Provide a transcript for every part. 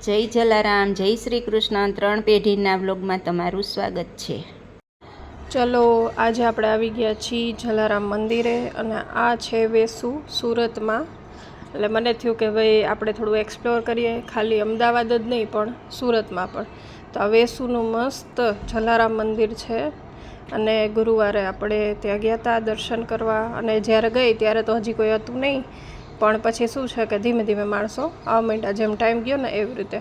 જય જલારામ, જય શ્રી કૃષ્ણ. 3 પેઢીના વ્લોગમાં તમારું સ્વાગત છે. ચલો, આજે આપણે આવી ગયા છીએ જલારામ મંદિરે અને આ છે વેસુ સુરતમાં. એટલે મને થયું કે ભાઈ આપણે થોડું એક્સપ્લોર કરીએ, ખાલી અમદાવાદ જ નહીં પણ સુરતમાં પણ. તો આ વેસુનું મસ્ત જલારામ મંદિર છે અને ગુરુવારે આપણે ત્યાં ગયા હતા દર્શન કરવા. અને જ્યારે ગઈ ત્યારે તો હજી કોઈ હતું નહીં, પણ પછી શું છે કે ધીમે ધીમે માણસો આવવા માંડ્યા, જેમ ટાઈમ ગયો ને એવી રીતે.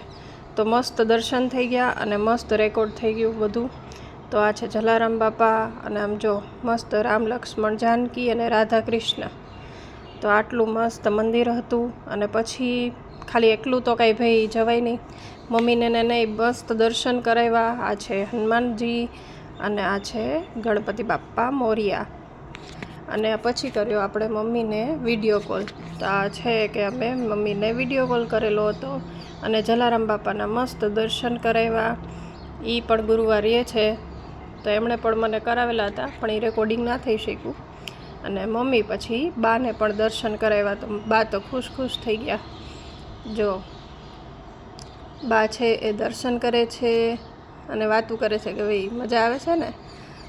તો મસ્ત દર્શન થઈ ગયા અને મસ્ત રેકોર્ડ થઈ ગયું બધું. તો આ છે જલારામ બાપા અને આમ જો મસ્ત રામ લક્ષ્મણ જાનકી અને રાધા કૃષ્ણ. તો આટલું મસ્ત મંદિર હતું. અને પછી ખાલી એકલું તો કાંઈ ભાઈ જવાય નહીં, મમ્મીને ને નહીં મસ્ત દર્શન કરાવ્યા. આ છે હનુમાનજી અને આ છે ગણપતિ બાપ્પા મોરિયા. અને પછી કર્યો આપણે મમ્મીને વિડીયો કોલ. તો આ છે કે અમે મમ્મીને વિડીયો કોલ કરેલો હતો અને જલારામ બાપાના મસ્ત દર્શન કરાવ્યા. એ પણ ગુરુવારે છે તો એમણે પણ મને કરાવેલા હતા, પણ એ રેકોર્ડિંગ ના થઈ શક્યું. અને મમ્મી પછી બાને પણ દર્શન કરાવ્યા. તો બા તો ખુશ થઈ ગયા. જો બા છે એ દર્શન કરે છે અને વાતું કરે છે કે ભાઈ મજા આવે છે ને,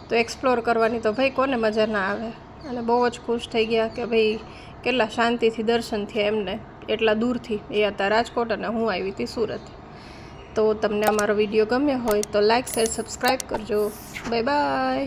તો એક્સપ્લોર કરવાની તો ભાઈ કોને મજા ના આવે. અને બહુ જ ખુશ થઈ ગયા કે ભાઈ કેટલા શાંતિથી દર્શન થયા એમને, એટલા દૂરથી. એ હતા રાજકોટ અને હું આવી હતી સુરત. તો તમને અમારો વિડીયો ગમ્યો હોય તો લાઈક શેર સબસ્ક્રાઈબ કરજો. Bye bye.